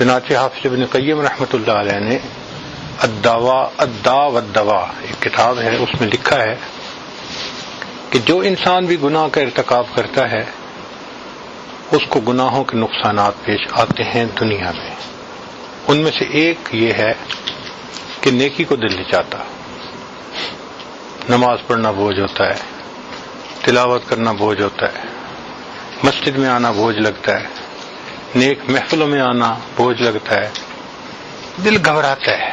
چنانچہ حافظ ابن قیم رحمۃ اللہ علیہ نے الداء والدواء ایک کتاب ہے، اس میں لکھا ہے کہ جو انسان بھی گناہ کا ارتکاب کرتا ہے اس کو گناہوں کے نقصانات پیش آتے ہیں دنیا میں. ان میں سے ایک یہ ہے کہ نیکی کو دل نہیں چاہتا، نماز پڑھنا بوجھ ہوتا ہے، تلاوت کرنا بوجھ ہوتا ہے، مسجد میں آنا بوجھ لگتا ہے، نیک محفلوں میں آنا بوجھ لگتا ہے، دل گھبراتا ہے.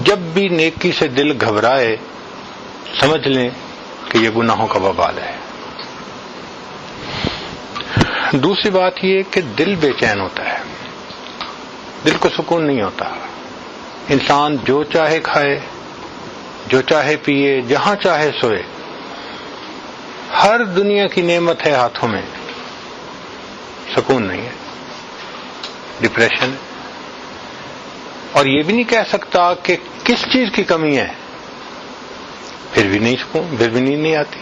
جب بھی نیکی سے دل گھبرائے سمجھ لیں کہ یہ گناہوں کا وبال ہے. دوسری بات یہ کہ دل بے چین ہوتا ہے، دل کو سکون نہیں ہوتا. انسان جو چاہے کھائے، جو چاہے پیے، جہاں چاہے سوئے، ہر دنیا کی نعمت ہے ہاتھوں میں، سکون نہیں ہے، ڈپریشن ہے. اور یہ بھی نہیں کہہ سکتا کہ کس چیز کی کمی ہے، پھر بھی نہیں سکون، پھر بھی نیند نہیں آتی.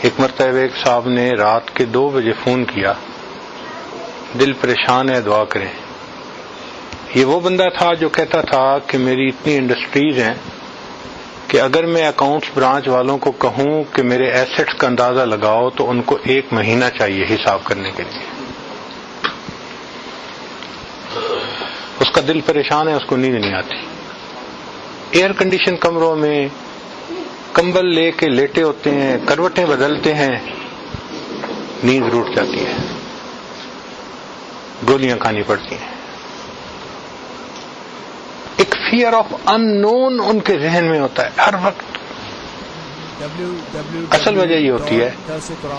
ایک مرتبہ ایک صاحب نے رات کے 2 بجے فون کیا، دل پریشان ہے، دعا کریں. یہ وہ بندہ تھا جو کہتا تھا کہ میری اتنی انڈسٹریز ہیں کہ اگر میں اکاؤنٹس برانچ والوں کو کہوں کہ میرے ایسٹس کا اندازہ لگاؤ تو ان کو 1 مہینہ چاہیے حساب کرنے کے لیے. اس کا دل پریشان ہے، اس کو نیند نہیں آتی. ایئر کنڈیشن کمروں میں کمبل لے کے لیٹے ہوتے ہیں، کروٹیں بدلتے ہیں، نیند روٹ جاتی ہے، گولیاں کھانی پڑتی ہیں. ایک فیئر آف ان نون ان کے ذہن میں ہوتا ہے ہر وقت. اصل وجہ یہ ہوتی ہے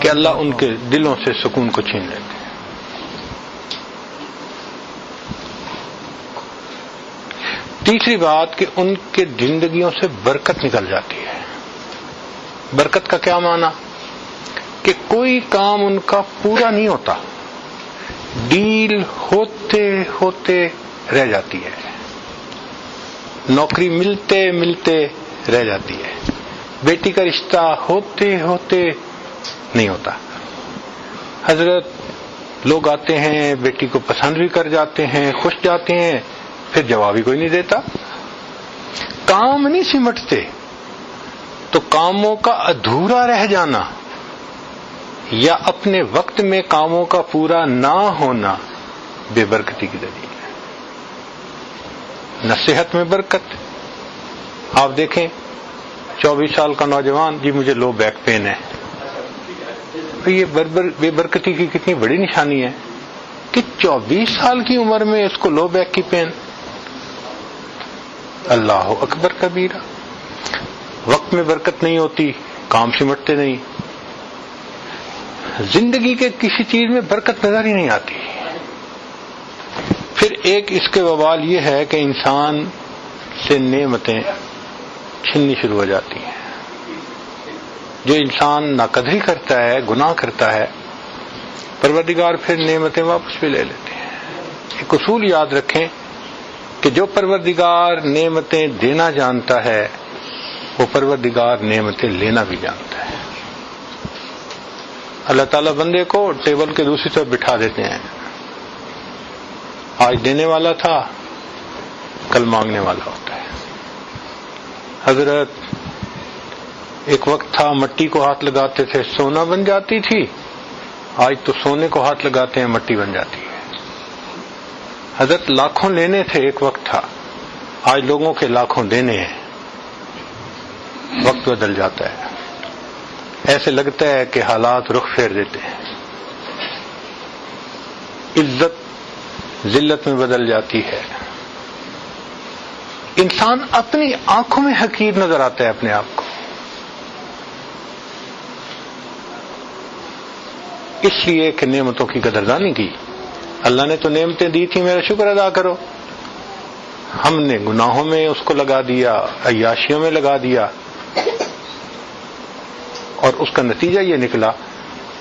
کہ اللہ ان کے دلوں سے سکون کو چھین لیتے ہیں. تیسری بات کہ ان کے زندگیوں سے برکت نکل جاتی ہے. برکت کا کیا معنی؟ کہ کوئی کام ان کا پورا نہیں ہوتا، ڈیل ہوتے ہوتے رہ جاتی ہے، نوکری ملتے ملتے رہ جاتی ہے، بیٹی کا رشتہ ہوتے ہوتے نہیں ہوتا. حضرت لوگ آتے ہیں، بیٹی کو پسند بھی کر جاتے ہیں، خوش جاتے ہیں، پھر جواب ہی کوئی نہیں دیتا. کام نہیں سمٹتے تو کاموں کا ادھورا رہ جانا یا اپنے وقت میں کاموں کا پورا نہ ہونا بے برکتی کی دلیل ہے. نہ صحت میں برکت. آپ دیکھیں 24 سال کا نوجوان، جی مجھے لو بیک پین ہے. یہ بے برکتی کی کتنی بڑی نشانی ہے کہ 24 سال کی عمر میں اس کو لو بیک کی پین. اللہ اکبر کبیرہ. وقت میں برکت نہیں ہوتی، کام سمٹتے نہیں، زندگی کے کسی چیز میں برکت نظر ہی نہیں آتی. پھر ایک اس کے وبال یہ ہے کہ انسان سے نعمتیں چھننی شروع ہو جاتی ہیں. جو انسان ناقدری کرتا ہے، گناہ کرتا ہے، پروردگار پھر نعمتیں واپس بھی لے لیتے ہیں. ایک اصول یاد رکھیں کہ جو پروردگار نعمتیں دینا جانتا ہے وہ پروردگار نعمتیں لینا بھی جانتا ہے. اللہ تعالیٰ بندے کو ٹیبل کے دوسری طرف بٹھا دیتے ہیں. آج دینے والا تھا، کل مانگنے والا ہوتا ہے. حضرت ایک وقت تھا مٹی کو ہاتھ لگاتے تھے سونا بن جاتی تھی، آج تو سونے کو ہاتھ لگاتے ہیں مٹی بن جاتی ہے. حضرت لاکھوں لینے تھے ایک وقت تھا، آج لوگوں کے لاکھوں دینے ہیں. وقت بدل جاتا ہے، ایسے لگتا ہے کہ حالات رخ پھیر دیتے ہیں. عزت ذلت میں بدل جاتی ہے. انسان اپنی آنکھوں میں حقیر نظر آتا ہے اپنے آپ کو. اس لیے کہ نعمتوں کی قدردانی کی. اللہ نے تو نعمتیں دی تھی، میرا شکر ادا کرو. ہم نے گناہوں میں اس کو لگا دیا، عیاشیوں میں لگا دیا، اور اس کا نتیجہ یہ نکلا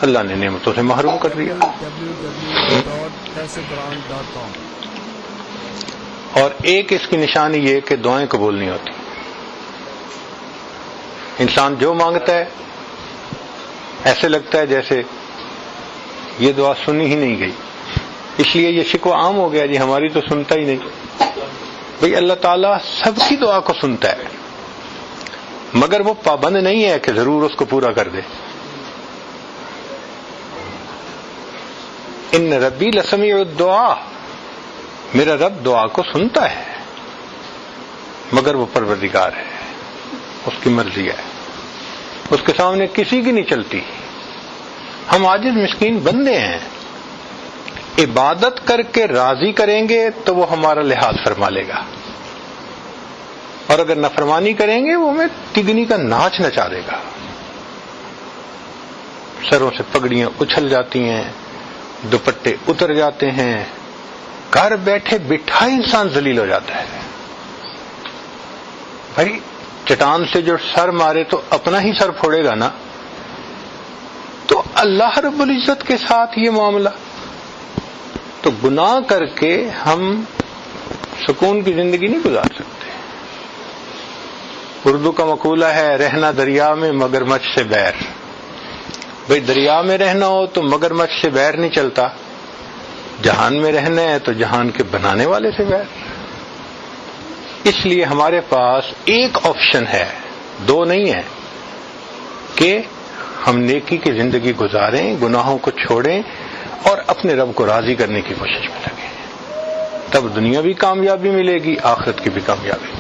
اللہ نے نعمتوں سے محروم کر دیا. اور ایک اس کی نشانی یہ کہ دعائیں قبول نہیں ہوتی. انسان جو مانگتا ہے ایسے لگتا ہے جیسے یہ دعا سنی ہی نہیں گئی. اس لیے یہ شکوہ عام ہو گیا جی ہماری تو سنتا ہی نہیں. بھئی اللہ تعالیٰ سب کی دعا کو سنتا ہے، مگر وہ پابند نہیں ہے کہ ضرور اس کو پورا کر دے. ان ربی لسمیع الدعاء، میرا رب دعا کو سنتا ہے، مگر وہ پروردگار ہے، اس کی مرضی ہے، اس کے سامنے کسی کی نہیں چلتی. ہم عاجز مسکین بندے ہیں، عبادت کر کے راضی کریں گے تو وہ ہمارا لحاظ فرما لے گا، اور اگر نافرمانی کریں گے وہ ہمیں تگنی کا ناچ نچا دے گا. سروں سے پگڑیاں اچھل جاتی ہیں، دوپٹے اتر جاتے ہیں، گھر بیٹھے بٹھا انسان ذلیل ہو جاتا ہے. بھائی چٹان سے جو سر مارے تو اپنا ہی سر پھوڑے گا نا، تو اللہ رب العزت کے ساتھ یہ معاملہ. تو گناہ کر کے ہم سکون کی زندگی نہیں گزار سکتے. اردو کا مقولہ ہے رہنا دریا میں مگرمچھ سے بیر. بھئی دریا میں رہنا ہو تو مگرمچھ سے بیر نہیں چلتا، جہان میں رہنا ہے تو جہان کے بنانے والے سے بیر. اس لیے ہمارے پاس ایک آپشن ہے، دو نہیں ہے، کہ ہم نیکی کی زندگی گزاریں، گناہوں کو چھوڑیں اور اپنے رب کو راضی کرنے کی کوشش میں لگیں. تب دنیا بھی کامیابی ملے گی، آخرت کی بھی کامیابی.